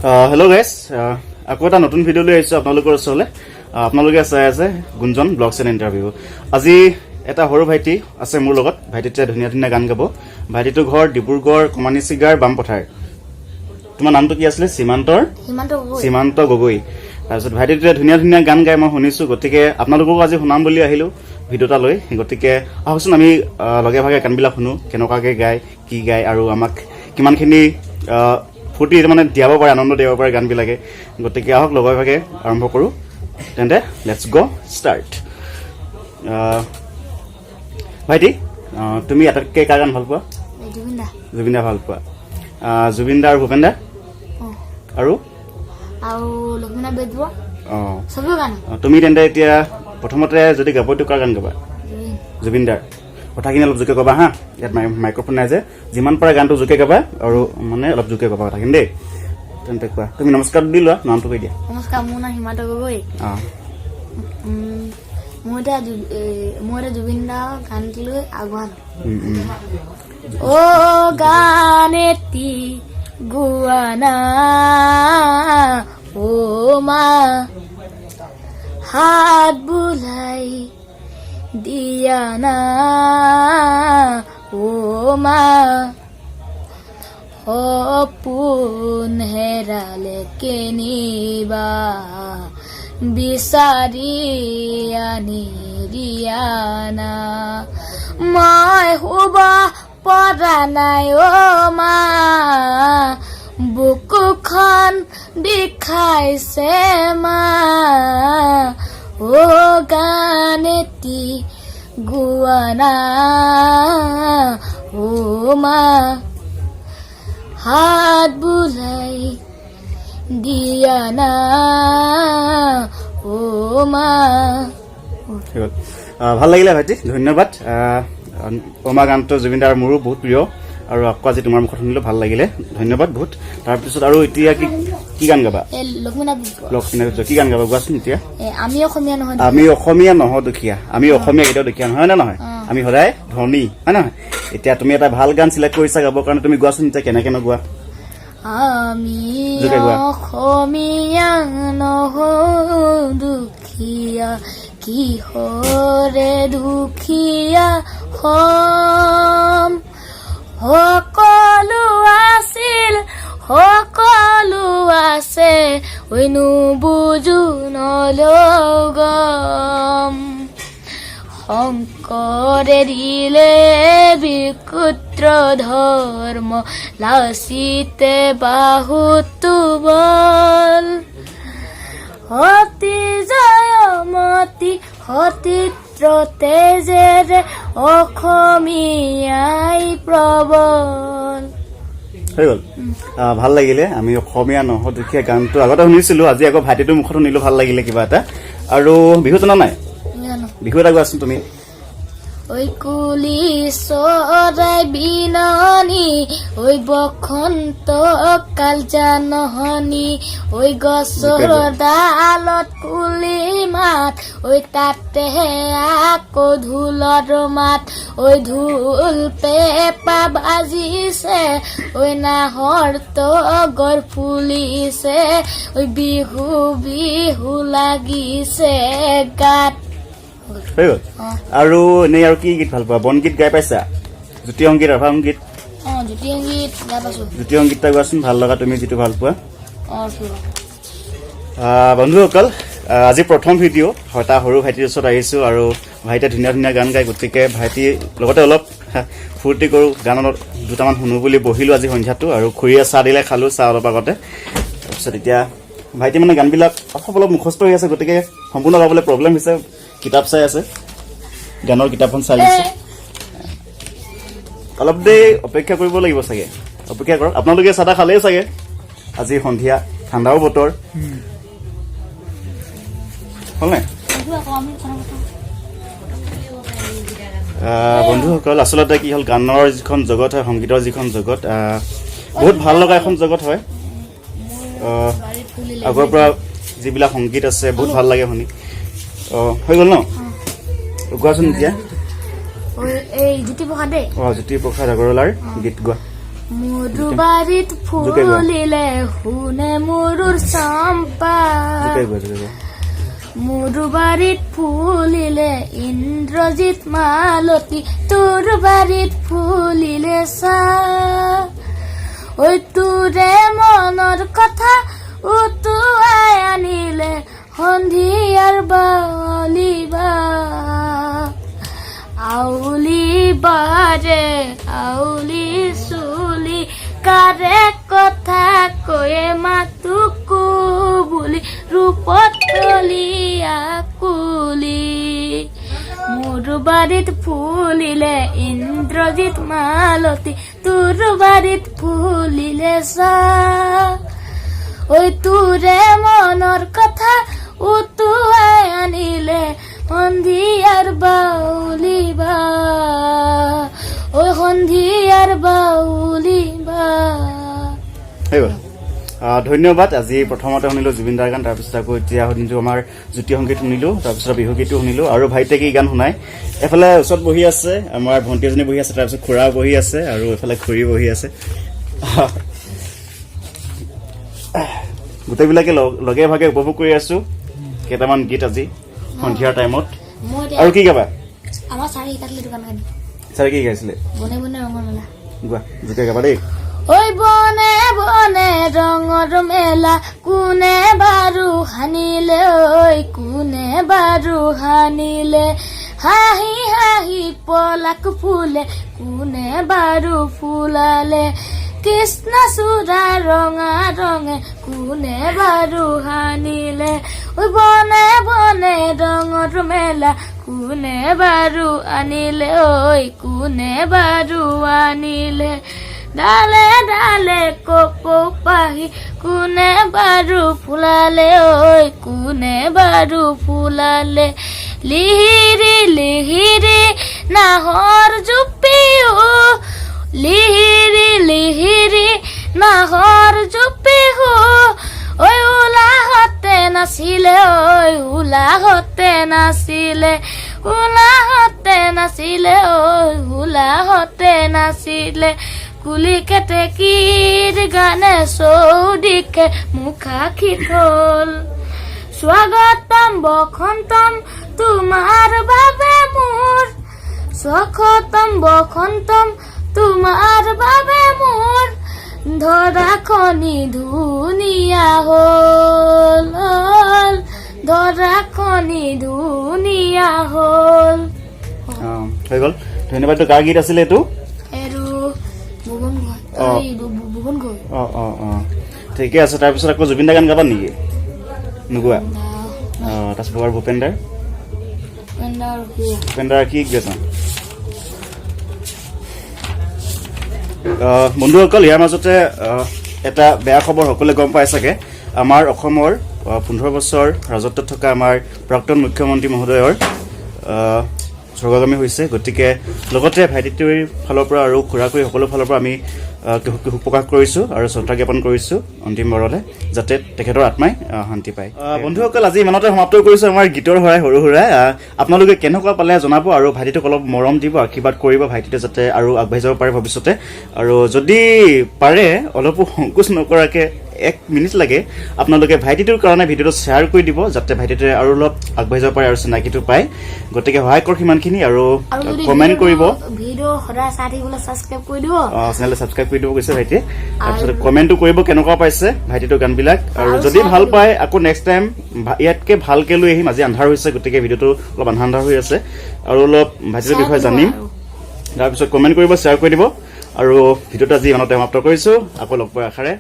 Hello guys, আকৌ এটা নতুন ভিডিও লৈ আহিছো আপোনালোকৰ ওচৰলৈ। আপোনালোকে চাই আছে গুঞ্জন ব্লগছ এণ্ড ইণ্টাৰভিউ। আজি এটা সৰু ভাইটি আছে মোৰ লগত। ভাইটিতে ধুনীয়া ধুনীয়া গান গাব। ভাইটিটো ঘৰ ডিব্ৰুগড় কমানিচিগাৰ বামপথাৰ। তোমাৰ নামটো কি আছিল? সীমান্ত গগৈ। তাৰপিছত ভাইটিটোৱে ধুনীয়া ধুনীয়া গান গাই মই শুনিছো, গতিকে আপোনালোককো আজি শুনাম বুলি আহিলো ভিডিঅ'টা লৈ। গতিকে আহকচোন আমি লগে ভাগে গানবিলাক শুনো, কেনেকুৱাকৈ গায়, কি গায় আৰু আমাক কিমানখিনি ফূৰ্তি মানে দিয়াব পাৰে, আনন্দ দিব পাৰে গানবিলাকে। গতিকে আহক লগে ভাগে আৰম্ভ কৰোঁ। তেন্তে লেটছ গ' ষ্টাৰ্ট। ভাইটি, তুমি আটাইতকৈ কাৰ গান ভাল পোৱা? জুবিন দা ভাল পোৱা। জুবিন দা আৰু ভূপেন দা আৰু তুমি তেন্তে এতিয়া প্ৰথমতে যদি গাবতো কাৰ গান গাবা? জুবিন দাৰ। কথাখিনি অলপ জোকে ক'বা হা, ইয়াত মাইক্ৰফোন নাই যে, যিমান পাৰে গানটো জোকে গাবা আৰু মানে অলপ জোকে ক'বা কথাখিনি দেই। তেন্তে কোৱা, তুমি নমস্কাৰ দি লোৱা, নামটো কৈ দিয়া। নমস্কাৰ, মোৰ নাম সীমান্ত গগৈ। মই এতিয়া জুবিন দাৰ গানটো লৈ আগুৱাম। অ গান এটি গোৱানা অ মা হাত বুলাই দিয়া না অ মা সপোন হেৰালে কেনিবা বিচাৰি আনি দিয়া না মই শুব পৰা নাই অ মা বুকুখন বিষাইছে মা অ গান এটি গোৱানা অ মা হাত বুলাই দিয়া না অ মা। ভাল লাগিলে ভাইটি, ধন্যবাদ। অমা গানটো জুবিন দাৰ মোৰো বহুত প্ৰিয় আৰু আকৌ আজি তোমাৰ মুখত শুনিলো, ভাল লাগিলে, ধন্যবাদ বহুত। তাৰপিছত আৰু এতিয়া কি গান গাবা? লক্ষ্মীনাথ কি গান গাবা কোৱাচোন এতিয়া? আমি অসমীয়া নহয় দুখীয়া। আমি অসমীয়া কেতিয়াও দুখীয়া নহয় নে নহয়? আমি সদায় ধনী, হয় নহয়? এতিয়া তুমি এটা ভাল গান চিলেক্ট কৰিছা গাবৰ কাৰণে, তুমি গোৱাচোন এতিয়া কেনেকে গোৱা? আমি অসমীয়া নহয় দুখীয়া, কিহৰে দুখীয়া হম, সকলো আছিল সকলো আছে ঐনো বুজু নলগম, শংকৰে দিলে বিকুত্ৰ ধৰ্ম লাচিতে বাহুটো বল, অতি জয়মতী সতীত্ৰ তেজেৰে অসমীয়াই প্ৰবল। হৈ গ'ল। ভাল লাগিলে। আমি অসমীয়া নহয় দুখীয়া গানটো আগতে শুনিছিলো, আজি আকৌ ভাইটিটোৰ মুখত শুনিলো, ভাল লাগিলে কিবা এটা। আৰু বিহু জনা নাই? বিহু এটা গোৱাচোন তুমি। ঐ কুলি চৰাই বিননি, ঐ বসন্ত কাল জানহনি, ঐ গছৰ ডালত কুলি মাত, ঐ তাতে আকৌ ঢোলৰ মাত, ঐ ঢোল পেঁপা বাজিছে, ঐ নাহৰ তগৰ ফুলিছে, ঐ বিহু বিহু লাগিছে গাত। হৈ গ'ল। আৰু এনেই আৰু কি গীত ভাল পোৱা? বনগীত গাই পাইছা? জ্যোতি সংগীত, ৰাভা সংগীত? জ্যোতি সংগীত গাই পাইছো। জ্যোতি সংগীতটা গোৱাচোন, ভাল লগা তুমি যিটো ভাল পোৱা। বন্ধুসকল, আজি প্ৰথম ভিডিঅ' এটা সৰু ভাইটিৰ ওচৰত আহিছোঁ আৰু ভাইটিয়ে ধুনীয়া ধুনীয়া গান গায়, গতিকে ভাইটিৰ লগতে অলপ ফূৰ্তি কৰোঁ, গানত দুটামান শুনো বুলি বহিলোঁ আজি সন্ধিয়াটো। আৰু খুৰীয়ে চাহ দিলে, খালোঁ চাহ অলপ আগতে। তাৰপিছত এতিয়া ভাইটি মানে গানবিলাক অলপ মুখস্থ হৈ আছে, গতিকে সম্পূৰ্ণ গাবলৈ প্ৰব্লেম হৈছে। কিতাপ চাই আছে, গানৰ কিতাপখন চাই আছে। অলপ দেৰি অপেক্ষা কৰিব লাগিব চাগে, অপেক্ষা কৰক। আপোনালোকে চাহ তাহ খালেই চাগে, আজি সন্ধিয়া, ঠাণ্ডাও বতৰ হ'লনে? বন্ধুসকল, আচলতে কি হ'ল, গানৰ যিখন জগত হয়, সংগীতৰ যিখন জগত, বহুত ভাল লগা এখন জগত হয়। আগৰ পৰা যিবিলাক সংগীত আছে বহুত ভাল লাগে শুনি। হৈ গ'ল ন? কোৱাচোন এতিয়া। জ্যোতিপ্ৰসাদ আগৰৱালাৰ গীত গোৱা। মোৰো বাৰীত ফুলিলে শুনে মোৰৰ চম্পা মোৰো বাৰীত ফুলিলে ইন্দ্ৰজিৎ মালতী তোৰ বাৰীত ফুলিলে চাহ ঐ তোৰে মনৰ কথা উটুৱাই আনিলে সন্ধিয়াৰ বালিবা আউলি বাৰে আউলি চুলি কাৰে কথা কয়ে মাতুকু বুলি ৰূপত কলিয়া কুলি মোৰ বাৰীত ফুলিলে ইন্দ্ৰজিৎ মালতী তোৰ বাৰীত ফুলিলে চাহ ঐ তোৰে মনৰ কথা উটুৱাই আনিলে সন্ধিয়াৰ বাউলিবা ঐ সন্ধিয়াৰ বাউলিবা ধন্যবাদ আজি প্ৰথমতে শুনিলো জুবিন দাৰ গান তাৰপিছত আকৌ এতিয়া শুনিলো আমাৰ জ্যোতি সংগীত শুনিলো তাৰপিছত বিহু গীতো শুনিলো আৰু ভাইটিয়ে কি গান শুনাই এফালে ওচৰত বহি আছে আমাৰ ভণ্টি এজনী বহি আছে তাৰপিছত খুৰা বহি আছে আৰু এফালে খুৰী বহি আছে গোটেইবিলাকে লগে ভাগে উপভোগ কৰি আছো কেইটামান গীত আজি সন্ধিয়াৰ টাইমত আৰু কি গাবা আমাৰ চাৰি কাটলি দোকান গান চাৰি কি গাইছিলে বনে বনে ৰঙৰ মেলা গোৱা জোকে গাবা দেই ঐ বনে বনে ৰঙৰ মেলা কোনে বাৰু হানিলে ঐ কোনে বাৰু হানিলে হাঁহি হাঁহি পলাক ফুলে কোনে বাৰু ফুলালে কৃষ্ণচূড়া ৰঙা ৰঙে কোনে বাৰু হানিলে ঐ বনে বনে ৰঙৰ মেলা কোনে বাৰু আনিলে ঐ কোনে বাৰু আনিলে ডালে ডালে কপৌপাহি কোনে বাৰু ফুলালে ঐ কোনে বাৰু ফুলালে লিহিৰি লিহিৰি নাহৰ জুপিও লিহিৰি লিহিৰি নাহৰ জুপিহু ঐ উলাহতে নাছিলে ঐ উলাহতে নাছিলে উলাহতে নাছিলে ঐ উলাহতে নাছিলে কুলি কেতেকীৰ গানে চৌদিশে মুখাক্ষী থল স্বাগতম বসন্তম তোমাৰ বাবে মোৰ স্বাগতম বসন্তম তোমাৰ বাবে মোৰ ধৰাখনি ধুনীয়া হ'ল ধৰাখনি ধুনীয়া হ'ল হৈ গ'ল ধন্যবাদ কাৰ গীত আছিলে এইটো ঠিকে আছে তাৰপিছত আকৌ জুবিন দা গান গাবা নেকি নোগোৱা তাৰপিছত আৰু ভূপেন্দাৰ কি গাইছা বন্ধুসকল ইয়াৰ মাজতে এটা বেয়া খবৰ সকলোৱে গম পাই চাগে আমাৰ অসমৰ 15 বছৰ ৰাজত্বত থকা আমাৰ প্ৰাক্তন মুখ্যমন্ত্ৰী মহোদয়ৰ স্বৰ্গগামী হৈছে গতিকে লগতে ভাইটিটোৰ ফালৰ পৰা আৰু খুৰাকৈ সকলো ফালৰ পৰা আমি শোক প্ৰকাশ কৰিছো আৰু শ্ৰদ্ধা জ্ঞাপন কৰিছো অন্তিম বাৰলৈ যাতে তেখেতৰ আত্মাই শান্তি পায় বন্ধুসকল আজি ইমানতে সমাপ্ত কৰিছো আমাৰ গীতৰ সৰাই সৰু সুৰাই আপোনালোকে কেনেকুৱা পালে জনাব আৰু ভাইটিটোক অলপ মৰম দিব আশীৰ্বাদ কৰিব ভাইটিটো যাতে আৰু আগবাঢ়ি যাব পাৰে ভৱিষ্যতে আৰু যদি পাৰে অলপো সংকোচ নকৰাকে 1 মিনিট লাগে আপোনালোকে ভাইটিটোৰ কাৰণে ভিডিঅ'টো শ্বেয়াৰ কৰি দিব যাতে ভাইটিটোৱে আৰু অলপ আগবাঢ়ি যাব পাৰে আৰু চিনাকিটো পায় গতিকে সহায় কৰক সিমানখিনি আৰু কমেণ্ট কৰিব ভিডিঅ' সদায় চাই থাকিবলৈ ছাবস্ক্ৰাইব কৰি দিব চেনেলটো ছাবস্ক্ৰাইব কৰি দিব কৈছে ভাইটিয়ে তাৰপিছত কমেণ্টটো কৰিব কেনেকুৱা পাইছে ভাইটিটোৰ গানবিলাক আৰু যদি ভাল পায় আকৌ নেক্সট টাইম ইয়াতকে ভালকে লৈ আহিম আজি আন্ধাৰ হৈছে গতিকে ভিডিঅ'টো অলপ আন্ধাৰ হৈ আছে আৰু অলপ ভাইটিটোৰ বিষয়ে জানিম তাৰপিছত কমেণ্ট কৰিব শ্বেয়াৰ কৰি দিব আৰু ভিডিঅ'টো আজি ইমানতে সমাপ্ত কৰিছো আকৌ লগ পোৱাৰ আশাৰে